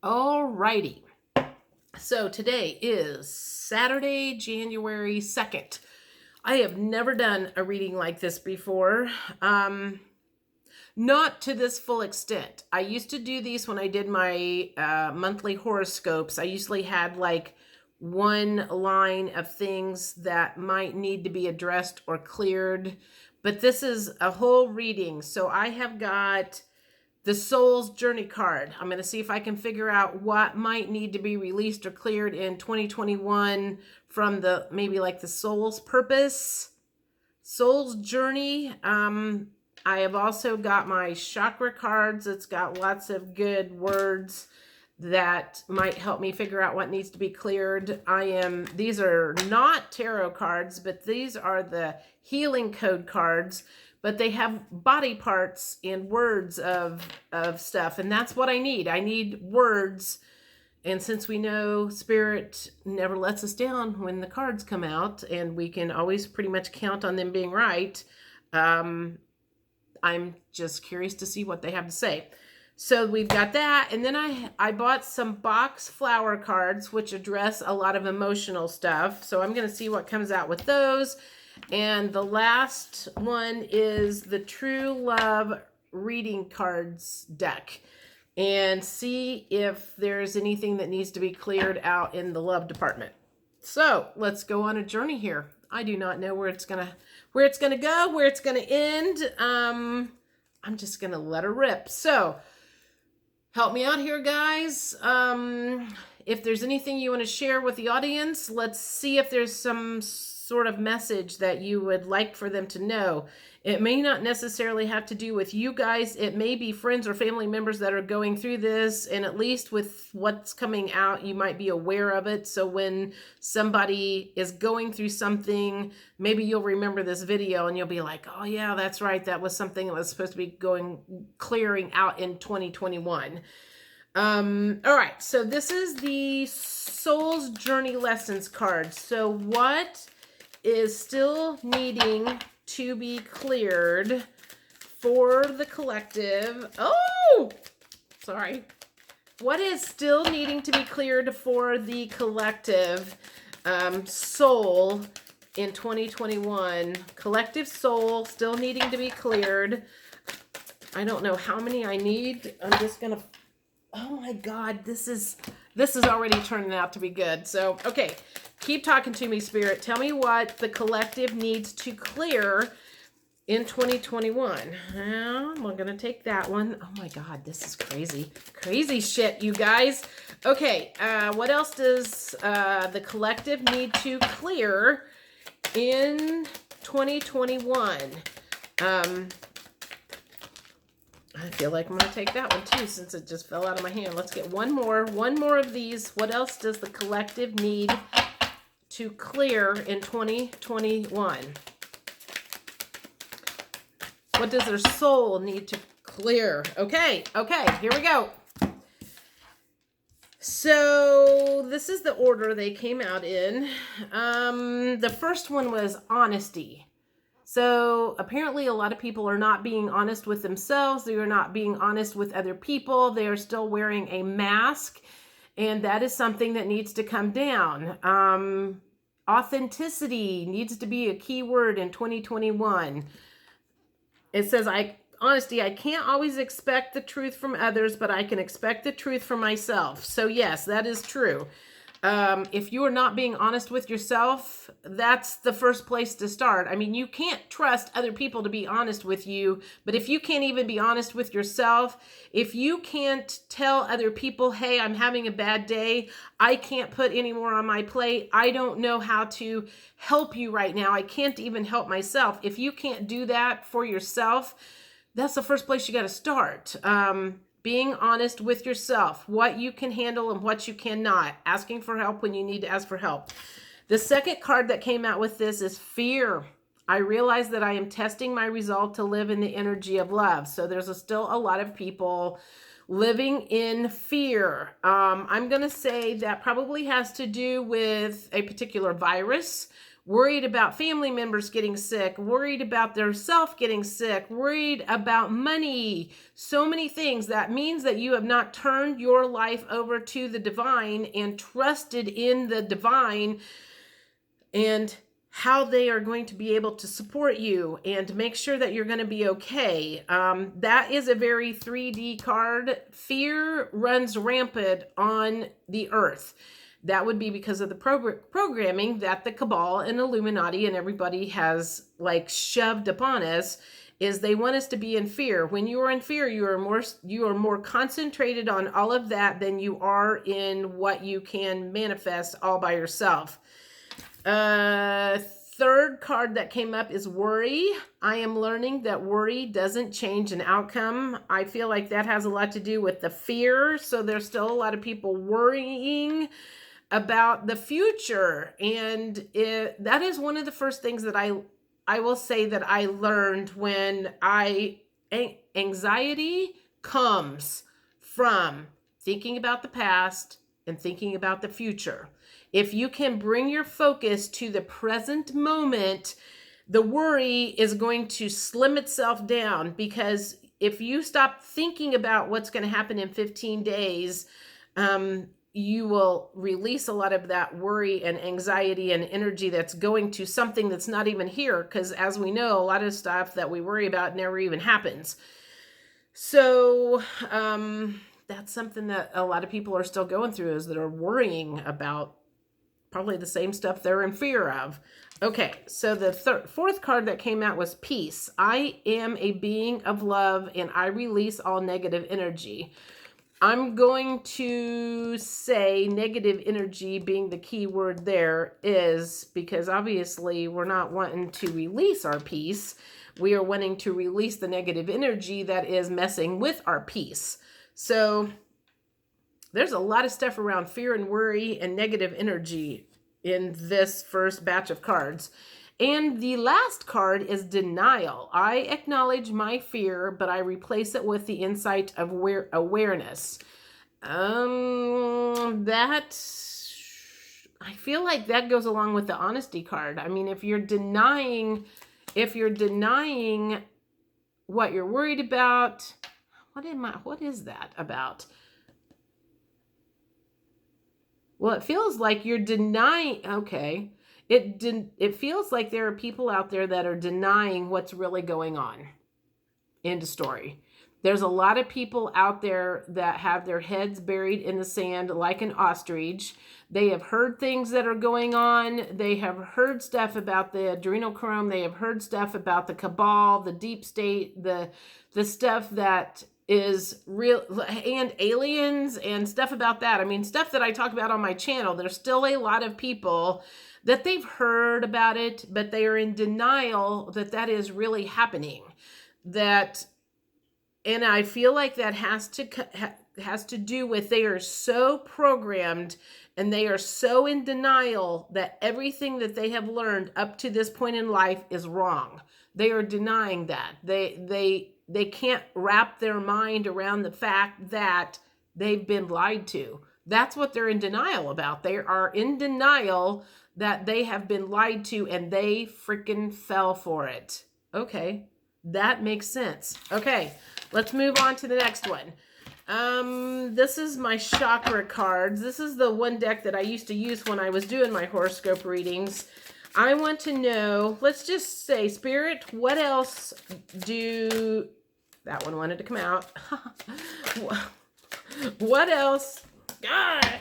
Alrighty. So today is Saturday, January 2nd. I have never done a reading like this before. Not to this full extent. I used to do these when I did my monthly horoscopes. I usually had like one line of things that might need to be addressed or cleared. But this is a whole reading. So I have got the Soul's Journey card. I'm going to see if I can figure out what might need to be released or cleared in 2021 from the maybe like the Soul's Purpose, Soul's Journey. I have also got my chakra cards. It's got lots of good words that might help me figure out what needs to be cleared. These are not tarot cards, but these are the healing code cards. But they have body parts and words of stuff. And that's what I need. I need words. And since we know Spirit never lets us down when the cards come out, and we can always pretty much count on them being right, I'm just curious to see what they have to say. So we've got that. And then I bought some box flower cards, which address a lot of emotional stuff. So I'm going to see what comes out with those. And the last one is the True Love Reading Cards deck. And see if there's anything that needs to be cleared out in the love department. So let's go on a journey here. I do not know where it's gonna go, where it's gonna end. I'm just gonna let her rip. So help me out here, guys. If there's anything you want to share with the audience, let's see if there's some sort of message that you would like for them to know. It may not necessarily have to do with you guys. It may be friends or family members that are going through this, and at least with what's coming out, you might be aware of it. So when somebody is going through something, maybe you'll remember this video and you'll be like, oh yeah, that's right. That was something that was supposed to be clearing out in 2021. All right. So this is the Soul's Journey Lessons card. So what is still needing to be cleared for the collective? Oh, sorry. What is still needing to be cleared for the collective soul in 2021? Collective soul still needing to be cleared. I don't know how many I need. I'm just gonna. Oh my God, this is already turning out to be good. So okay. Keep talking to me, Spirit. Tell me what the collective needs to clear in 2021. I'm going to take that one. Oh my God, this is crazy. Crazy shit, you guys. Okay, what else does the collective need to clear in 2021? I feel like I'm going to take that one too, since it just fell out of my hand. Let's get one more of these. What else does the collective need to clear in 2021? What does their soul need to clear? Okay, here we go. So this is the order they came out in. The first one was honesty. So apparently a lot of people are not being honest with themselves. They are not being honest with other people. They are still wearing a mask. And that is something that needs to come down. Authenticity needs to be a key word in 2021. It says, honesty, I can't always expect the truth from others, but I can expect the truth from myself. So yes, that is true. If you are not being honest with yourself, that's the first place to start. I mean, you can't trust other people to be honest with you, but if you can't even be honest with yourself, if you can't tell other people, hey, I'm having a bad day, I can't put any more on my plate, I don't know how to help you right now, I can't even help myself. If you can't do that for yourself, that's the first place you got to start. Being honest with yourself, what you can handle and what you cannot. Asking for help when you need to ask for help. The second card that came out with this is fear. I realize that I am testing my resolve to live in the energy of love. So there's still a lot of people living in fear. I'm going to say that probably has to do with a particular virus, worried about family members getting sick, worried about their self getting sick, worried about money, so many things. That means that you have not turned your life over to the divine and trusted in the divine and how they are going to be able to support you and make sure that you're going to be okay. That is a very 3D card. Fear runs rampant on the earth. That would be because of the programming that the cabal and Illuminati and everybody has like shoved upon us, is they want us to be in fear. When you are in fear, you are more concentrated on all of that than you are in what you can manifest all by yourself. Third card that came up is worry. I am learning that worry doesn't change an outcome. I feel like that has a lot to do with the fear. So there's still a lot of people worrying about the future. And that is one of the first things that I will say that I learned when anxiety comes from thinking about the past and thinking about the future. If you can bring your focus to the present moment, the worry is going to slim itself down, because if you stop thinking about what's going to happen in 15 days, you will release a lot of that worry and anxiety and energy that's going to something that's not even here. Because as we know, a lot of stuff that we worry about never even happens. So that's something that a lot of people are still going through, is that are worrying about probably the same stuff they're in fear of. Okay, so the fourth card that came out was peace. I am a being of love and I release all negative energy. I'm going to say negative energy being the key word there, is because obviously we're not wanting to release our peace. We are wanting to release the negative energy that is messing with our peace. So there's a lot of stuff around fear and worry and negative energy in this first batch of cards. And the last card is denial. I acknowledge my fear, but I replace it with the insight of awareness. That, I feel like that goes along with the honesty card. I mean, if you're denying what you're worried about, what is that about? Well, it feels like you're denying, okay. It feels like there are people out there that are denying what's really going on. End of story. There's a lot of people out there that have their heads buried in the sand like an ostrich. They have heard things that are going on. They have heard stuff about the adrenochrome. They have heard stuff about the cabal, the deep state, the stuff that is real, and aliens and stuff about that. I mean, stuff that I talk about on my channel. There's still a lot of people that they've heard about it, but they are in denial that that is really happening. And I feel like that has to do with, they are so programmed and they are so in denial that everything that they have learned up to this point in life is wrong. They are denying that. They can't wrap their mind around the fact that they've been lied to. That's what they're in denial about. They are in denial that they have been lied to and they freaking fell for it. Okay, that makes sense. Okay, let's move on to the next one. This is my chakra cards. This is the one deck that I used to use when I was doing my horoscope readings. I want to know, let's just say, Spirit, what else do... That one wanted to come out. What else? God!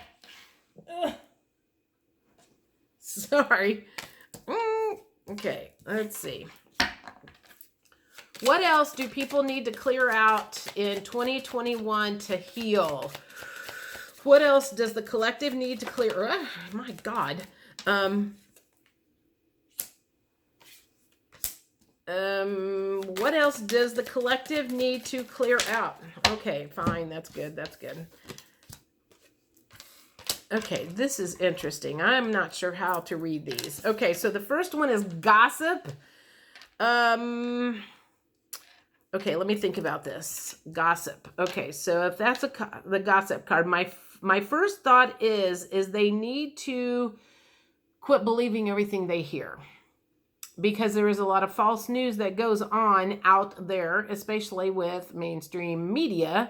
Sorry. Okay, let's see. What else do people need to clear out in 2021 to heal? What else does the collective need to clear? Oh, my God. What else does the collective need to clear out? Okay, fine. That's good. That's good. Okay, this is interesting. I'm not sure how to read these. Okay, so the first one is gossip. Okay, let me think about this. Gossip. Okay, so if that's the gossip card, my first thought is they need to quit believing everything they hear, because there is a lot of false news that goes on out there, especially with mainstream media,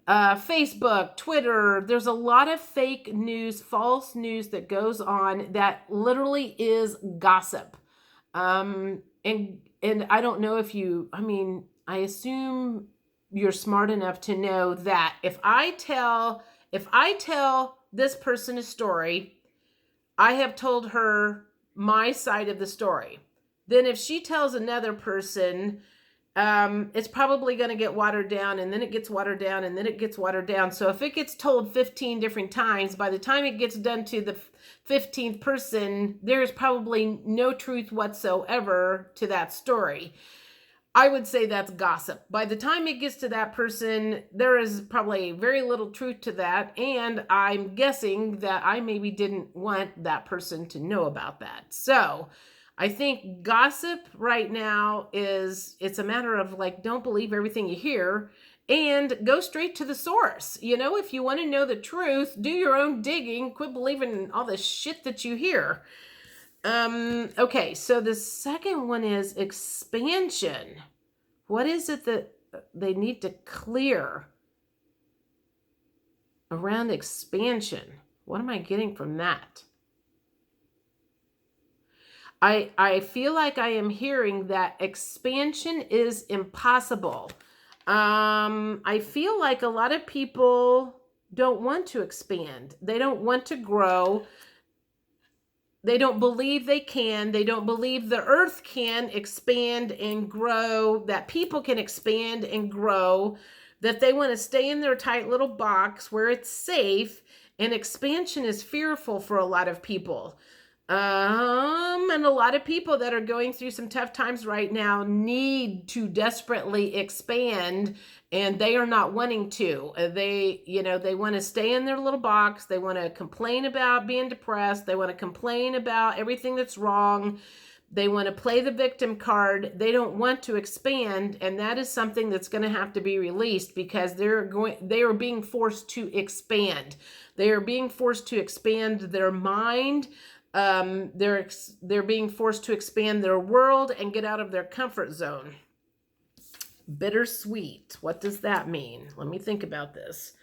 Facebook, Twitter. There's a lot of fake news, false news that goes on that literally is gossip. And I don't know if you, I mean, I assume you're smart enough to know that if I tell this person a story, I have told her my side of the story. Then if she tells another person, it's probably going to get watered down, and then it gets watered down, and then it gets watered down. So if it gets told 15 different times, by the time it gets done to the 15th person, there's probably no truth whatsoever to that story. I would say that's gossip. By the time it gets to that person, there is probably very little truth to that. And I'm guessing that I maybe didn't want that person to know about that. So I think gossip right now it's a matter of like, don't believe everything you hear and go straight to the source. You know, if you want to know the truth, do your own digging, quit believing all the shit that you hear. Okay, so the second one is expansion. What is it that they need to clear around expansion? What am I getting from that? I feel like I am hearing that expansion is impossible. I feel like a lot of people don't want to expand. They don't want to grow. They don't believe they can. They don't believe the earth can expand and grow, that people can expand and grow, that they want to stay in their tight little box where it's safe. And expansion is fearful for a lot of people. And a lot of people that are going through some tough times right now need to desperately expand, and they are not wanting to. They want to stay in their little box. They want to complain about being depressed. They want to complain about everything that's wrong. They want to play the victim card. They don't want to expand, and that is something that's going to have to be released, because they are being forced to expand. They are being forced to expand their mind. They're being forced to expand their world and get out of their comfort zone. Bittersweet. What does that mean? Let me think about this.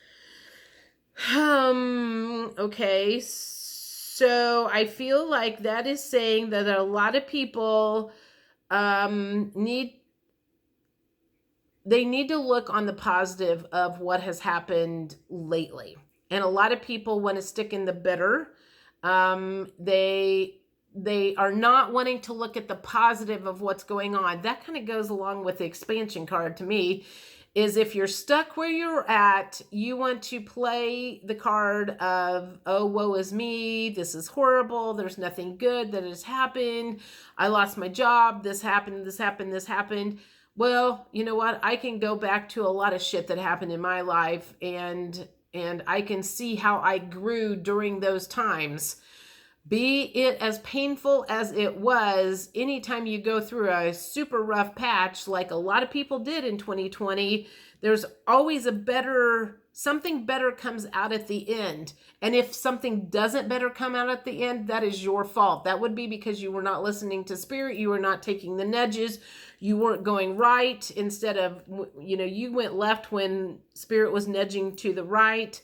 Okay. So I feel like that is saying that a lot of people need to look on the positive of what has happened lately. And a lot of people want to stick in the bitter. They are not wanting to look at the positive of what's going on. That kind of goes along with the expansion card to me, is if you're stuck where you're at, you want to play the card of, oh, woe is me. This is horrible. There's nothing good that has happened. I lost my job. This happened, this happened, this happened. Well, you know what? I can go back to a lot of shit that happened in my life, and I can see how I grew during those times. Be it as painful as it was, anytime you go through a super rough patch, like a lot of people did in 2020, there's always something better comes out at the end. And if something doesn't better come out at the end, that is your fault. That would be because you were not listening to spirit. You were not taking the nudges. You weren't going right. Instead of, you went left when spirit was nudging to the right.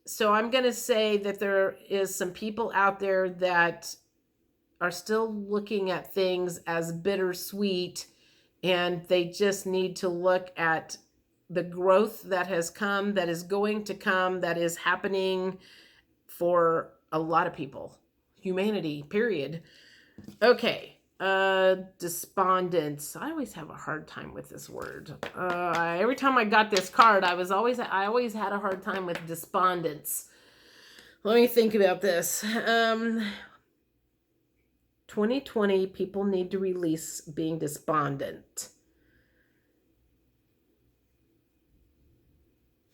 So I'm going to say that there is some people out there that are still looking at things as bittersweet, and they just need to look at the growth that has come, that is going to come, that is happening for a lot of people. Humanity, period. Okay. Despondence. I always have a hard time with this word. Every time I got this card, I always had a hard time with despondence. Let me think about this. 2020, people need to release being despondent.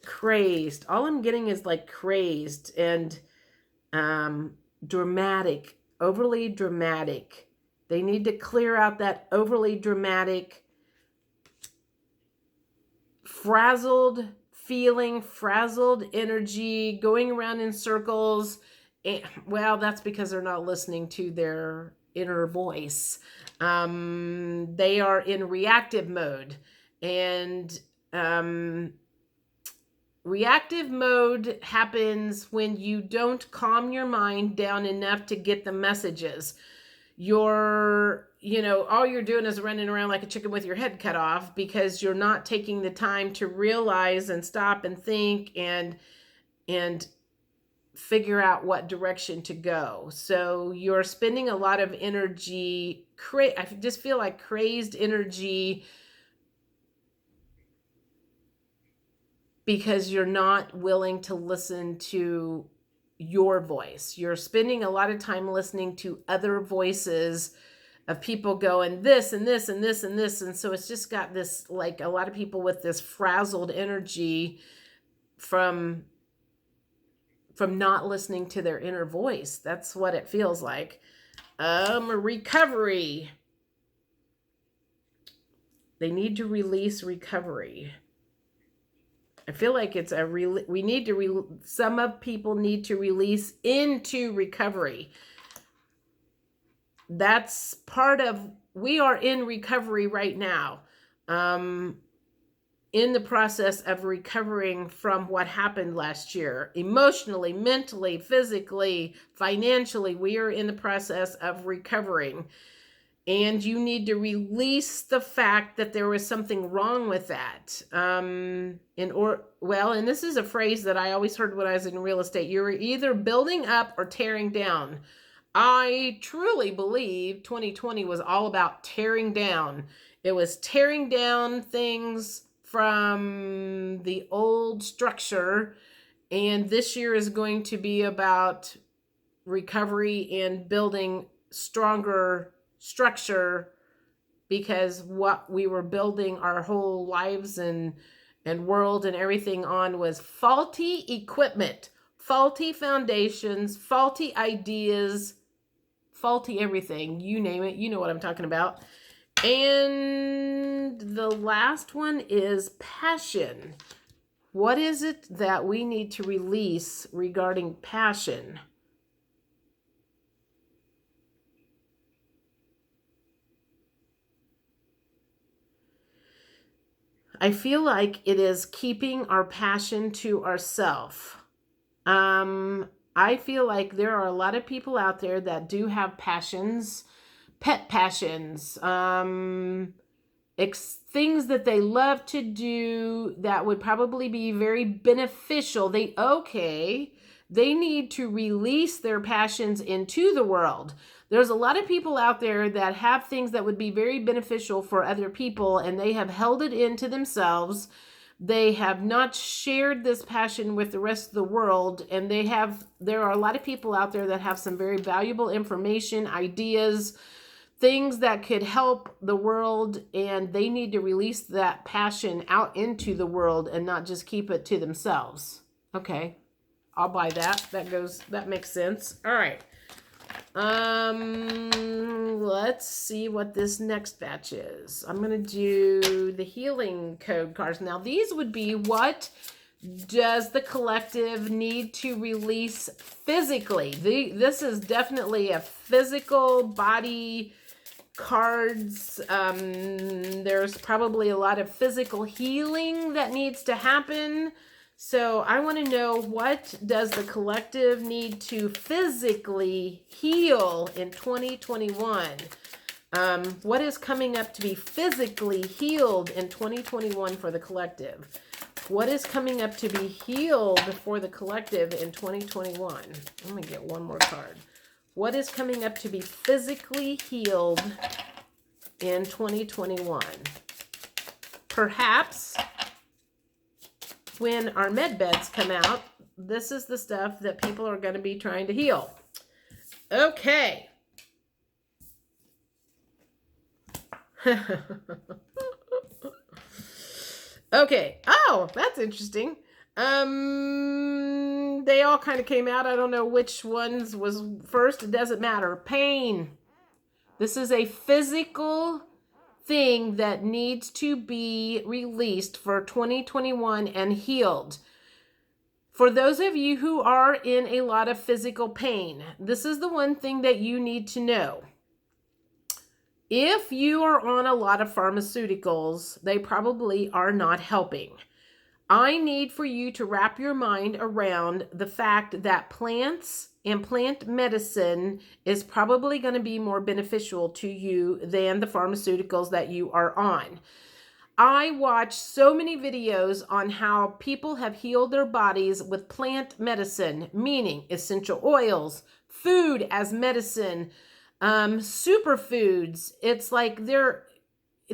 Crazed. All I'm getting is like crazed and dramatic, overly dramatic. They need to clear out that overly dramatic, frazzled feeling, frazzled energy, going around in circles, Well, that's because they're not listening to their inner voice. They are in reactive mode. And reactive mode happens when you don't calm your mind down enough to get the messages. All you're doing is running around like a chicken with your head cut off because you're not taking the time to realize and stop and think and figure out what direction to go. So you're spending a lot of energy, I just feel like crazed energy, because you're not willing to listen to your voice. You're spending a lot of time listening to other voices of people going this and this and this and this. And so it's just got this, like a lot of people with this frazzled energy from not listening to their inner voice. That's what it feels like. Recovery. They need to release recovery. I feel like it's some of people need to release into recovery. That's part of, we are in recovery right now. In the process of recovering from what happened last year, emotionally, mentally, physically, financially, we are in the process of recovering. And you need to release the fact that there was something wrong with that. And this is a phrase that I always heard when I was in real estate. You're either building up or tearing down. I truly believe 2020 was all about tearing down. It was tearing down things from the old structure. And this year is going to be about recovery and building stronger structure, because what we were building our whole lives and world and everything on was faulty equipment, faulty foundations, faulty ideas, faulty everything. You name it, you know what I'm talking about. And the last one is passion. What is it that we need to release regarding passion? I feel like it is keeping our passion to ourselves. I feel like there are a lot of people out there that do have passions, pet passions, things that they love to do that would probably be very beneficial. They need to release their passions into the world. There's a lot of people out there that have things that would be very beneficial for other people, and they have held it into themselves. They have not shared this passion with the rest of the world, and there are a lot of people out there that have some very valuable information, ideas, things that could help the world, and they need to release that passion out into the world and not just keep it to themselves. Okay, I'll buy that. That makes sense. All right. Let's see what this next batch is. I'm going to do the healing code cards. Now, these would be, what does the collective need to release physically? This is definitely a physical body cards. There's probably a lot of physical healing that needs to happen. So I want to know, what does the collective need to physically heal in 2021? What is coming up to be physically healed in 2021 for the collective? What is coming up to be healed for the collective in 2021? Let me get one more card. What is coming up to be physically healed in 2021? Perhaps when our med beds come out, this is the stuff that people are going to be trying to heal. Okay. Okay. Oh, that's interesting. They all kind of came out. I don't know which ones was first. It doesn't matter. Pain. This is a physical thing that needs to be released for 2021 and healed. For those of you who are in a lot of physical pain, this is the one thing that you need to know. If you are on a lot of pharmaceuticals, they probably are not helping. I need for you to wrap your mind around the fact that plants and plant medicine is probably going to be more beneficial to you than the pharmaceuticals that you are on. I watch so many videos on how people have healed their bodies with plant medicine, meaning essential oils, food as medicine, superfoods. It's like there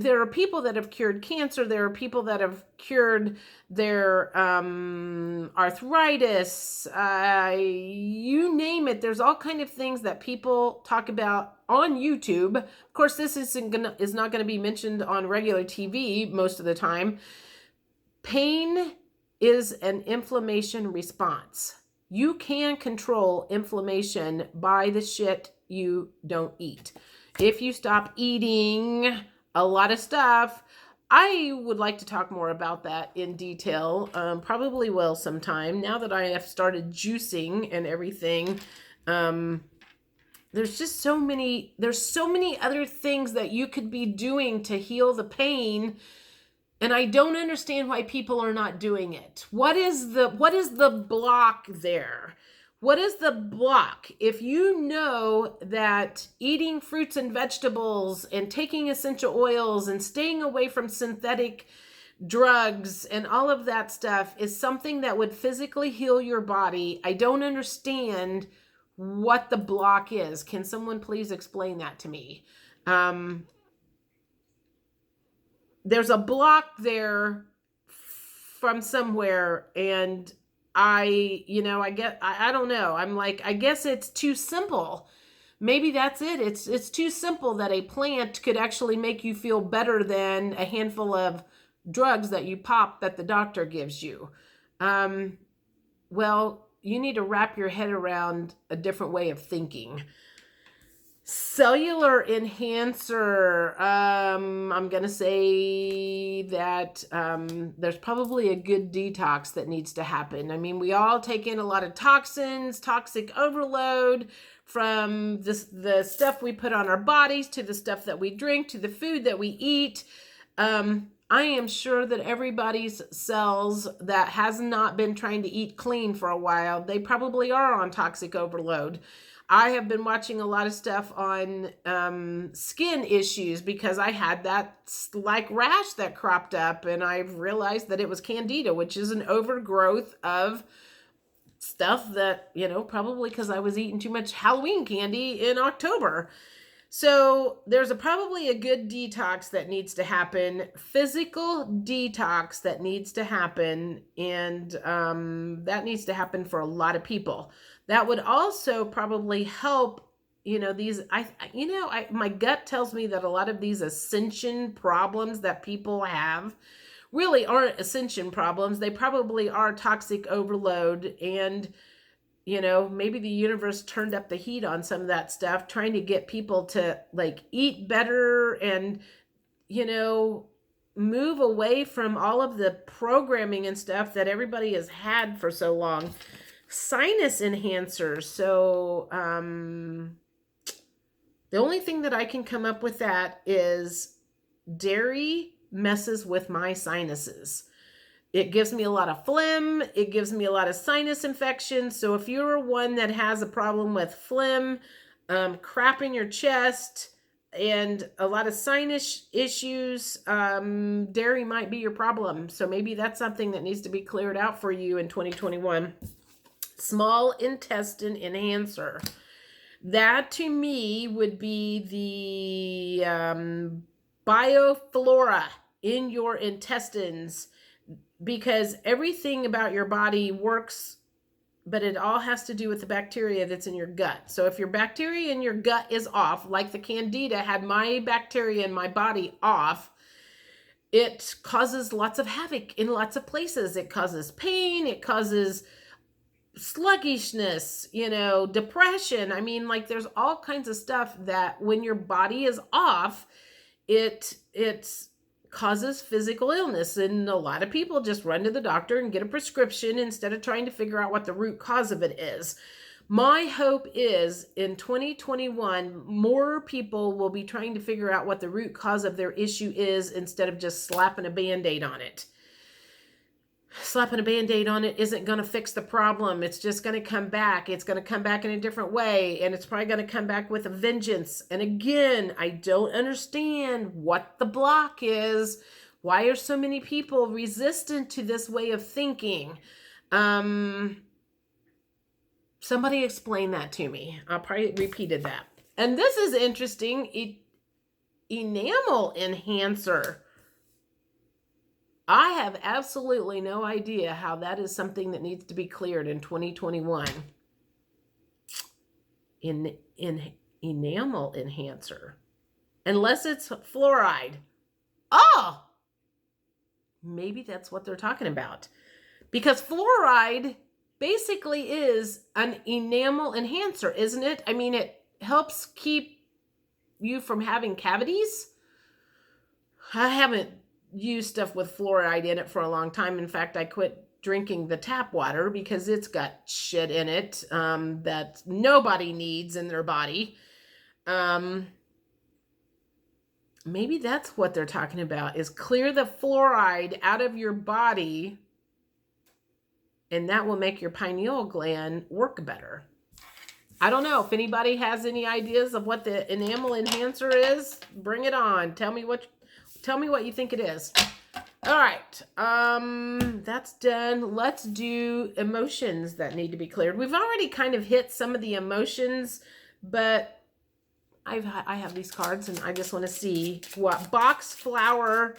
are people that have cured cancer. There are people that have cured their arthritis. You name it. There's all kind of things that people talk about on YouTube. Of course, this is not going to be mentioned on regular TV most of the time. Pain is an inflammation response. You can control inflammation by the shit you don't eat. If you stop eating a lot of stuff, I would like to talk more about that in detail. Probably will sometime. Now that I have started juicing and everything, there's so many other things that you could be doing to heal the pain. And I don't understand why people are not doing it. What is the block there? What is the block? If you know that eating fruits and vegetables and taking essential oils and staying away from synthetic drugs and all of that stuff is something that would physically heal your body, I don't understand what the block is. Can someone please explain that to me? There's a block there from somewhere, and I don't know. I'm like, I guess it's too simple. Maybe that's it. It's too simple that a plant could actually make you feel better than a handful of drugs that you pop that the doctor gives you. Well, you need to wrap your head around a different way of thinking. Cellular enhancer. I'm going to say that there's probably a good detox that needs to happen. I mean, we all take in a lot of toxins, toxic overload from the stuff we put on our bodies to the stuff that we drink to the food that we eat. I am sure that everybody's cells that has not been trying to eat clean for a while, they probably are on toxic overload. I have been watching a lot of stuff on skin issues because I had that like rash that cropped up, and I've realized that it was candida, which is an overgrowth of stuff that, probably because I was eating too much Halloween candy in October. So there's probably a good detox that needs to happen, physical detox that needs to happen, and that needs to happen for a lot of people. That would also probably help, my gut tells me that a lot of these ascension problems that people have really aren't ascension problems. They probably are toxic overload, and maybe the universe turned up the heat on some of that stuff, trying to get people to like eat better and, move away from all of the programming and stuff that everybody has had for so long. Sinus enhancer. So, the only thing that I can come up with that is dairy messes with my sinuses. It gives me a lot of phlegm. It gives me a lot of sinus infections. So if you're one that has a problem with phlegm, crap in your chest, and a lot of sinus issues, dairy might be your problem. So maybe that's something that needs to be cleared out for you in 2021. Small intestine enhancer. That to me would be the bioflora in your intestines, because everything about your body works, but it all has to do with the bacteria that's in your gut. So if your bacteria in your gut is off, like the candida had my bacteria in my body off, it causes lots of havoc in lots of places. It causes pain. It causes sluggishness, depression. I mean, like there's all kinds of stuff that when your body is off, it causes physical illness. And a lot of people just run to the doctor and get a prescription instead of trying to figure out what the root cause of it is. My hope is in 2021, more people will be trying to figure out what the root cause of their issue is instead of just slapping a Band-Aid on it. Slapping a Band-Aid on it isn't going to fix the problem. It's just going to come back. It's going to come back in a different way, and it's probably going to come back with a vengeance. And again, I don't understand what the block is. Why are so many people resistant to this way of thinking? Somebody explain that to me. I probably repeated that. And this is interesting. Enamel Enhancer. I have absolutely no idea how that is something that needs to be cleared in 2021. In Enamel Enhancer. Unless it's fluoride. Oh! Maybe that's what they're talking about. Because fluoride basically is an enamel enhancer, isn't it? I mean, it helps keep you from having cavities. I haven't used stuff with fluoride in it for a long time. In fact, I quit drinking the tap water because it's got shit in it that nobody needs in their body. Maybe that's what they're talking about, is clear the fluoride out of your body, and that will make your pineal gland work better. I don't know if anybody has any ideas of what the enamel enhancer is. Bring it on. Tell me what you think it is. All right. That's done. Let's do emotions that need to be cleared. We've already kind of hit some of the emotions, but I have these cards and I just want to see what box flower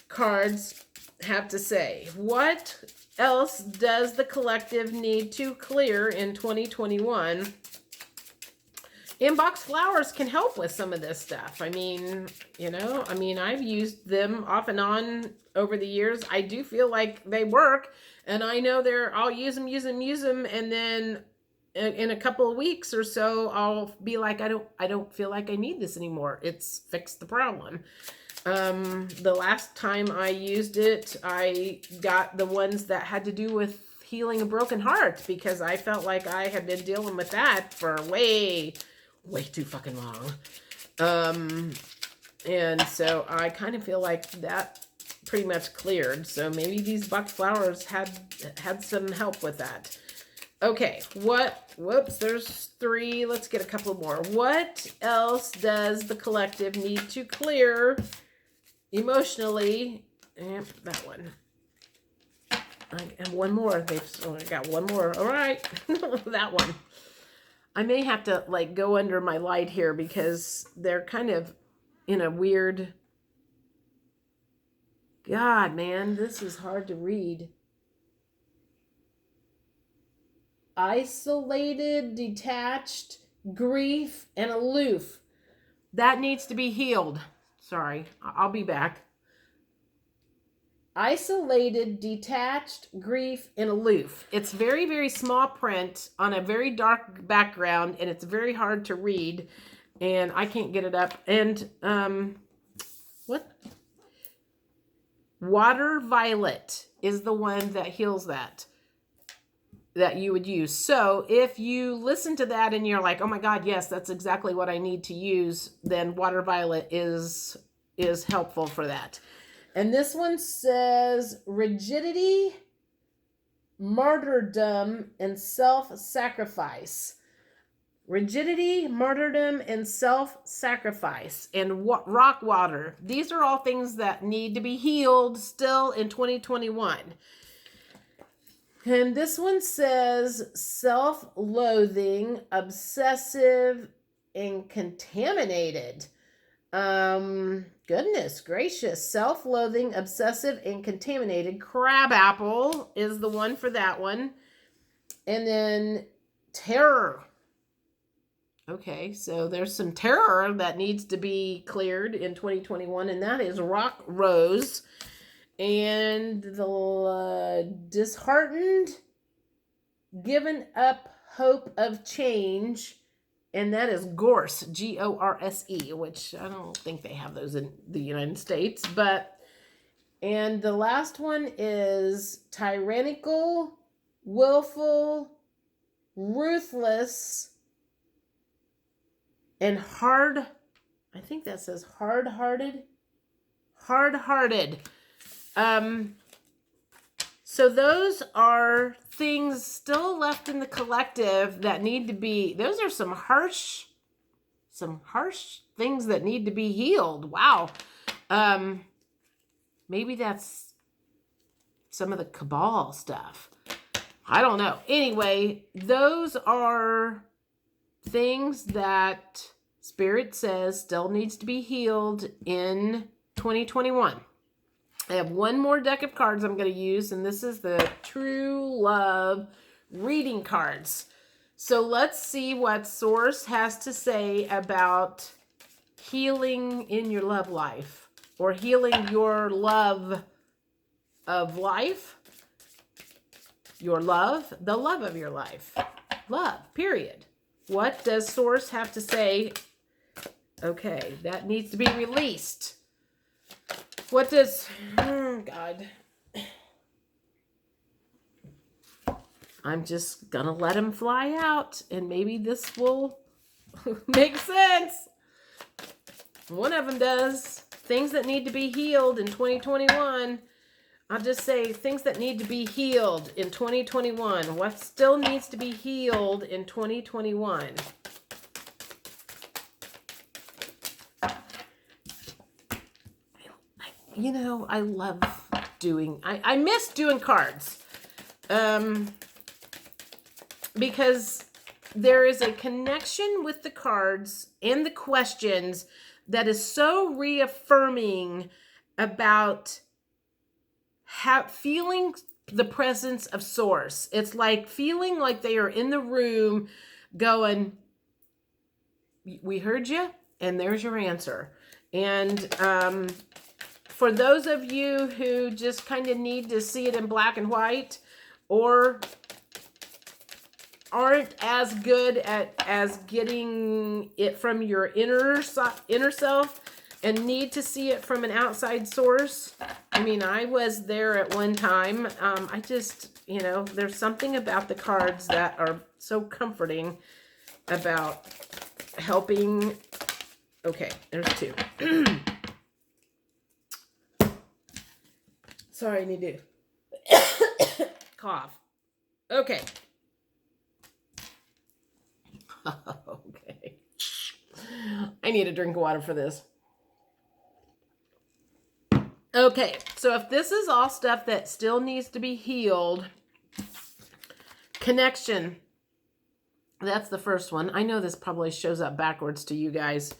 cards have to say. What else does the collective need to clear in 2021? Inbox flowers can help with some of this stuff. I mean, I've used them off and on over the years. I do feel like they work, and I know I'll use them, and then in a couple of weeks or so, I'll be like, I don't feel like I need this anymore. It's fixed the problem. The last time I used it, I got the ones that had to do with healing a broken heart, because I felt like I had been dealing with that for way too fucking long. And so I kind of feel like that pretty much cleared. So maybe these box flowers had some help with that. Okay, whoops, there's 3. Let's get a couple more. What else does the collective need to clear emotionally? And that one. And one more. I got one more. All right. That one. I may have to go under my light here because they're kind of in a weird... God, man, this is hard to read. Isolated, detached, grief, and aloof. That needs to be healed. Sorry, I'll be back. Isolated, detached, grief, and aloof. It's very, very small print on a very dark background, and it's very hard to read, and I can't get it up. And, what? Water violet is the one that heals that you would use. So if you listen to that and you're like, oh my God, yes, that's exactly what I need to use, then water violet is helpful for that. And this one says rigidity, martyrdom, and self-sacrifice. Rigidity, martyrdom, and self-sacrifice, and rock water. These are all things that need to be healed still in 2021. And this one says self-loathing, obsessive, and contaminated. Goodness gracious. Self-loathing, obsessive, and contaminated. Crabapple is the one for that one. And then terror. Okay, so there's some terror that needs to be cleared in 2021, and that is rock rose. And the disheartened, given up hope of change, and that is gorse, Gorse, which I don't think they have those in the United States, but And the last one is tyrannical, willful, ruthless, and hard. I think that says hard-hearted. Hard-hearted. So those are things still left in the collective that need to be, those are some harsh things that need to be healed. Wow. Maybe that's some of the cabal stuff. I don't know. Anyway, those are things that Spirit says still needs to be healed in 2021. I have one more deck of cards I'm going to use, and this is the True Love reading cards. So let's see what Source has to say about healing in your love life, or healing your love of life, your love, the love of your life. Love, period. What does Source have to say? Okay, that needs to be released. What does, oh God. I'm just gonna let him fly out, and maybe this will make sense. One of them does. Things that need to be healed in 2021. I'll just say things that need to be healed in 2021. What still needs to be healed in 2021? You know, I love doing, I miss doing cards. Because there is a connection with the cards and the questions that is so reaffirming about feeling the presence of Source. It's like feeling like they are in the room going, we heard you, and there's your answer. And for those of you who just kind of need to see it in black and white, or aren't as good as getting it from your inner self and need to see it from an outside source. I mean, I was there at one time. I just, you know, there's something about the cards that are so comforting about helping. Okay, there's two. Sorry, I need to cough. Okay. Okay. I need a drink of water for this. Okay, so if this is all stuff that still needs to be healed, connection, that's the first one. I know this probably shows up backwards to you guys.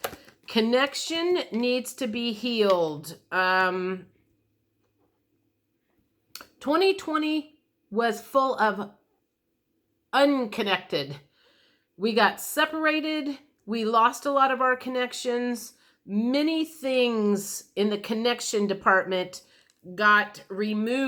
Connection needs to be healed. 2020 was full of unconnected. We got separated. We lost a lot of our connections. Many things in the connection department got removed.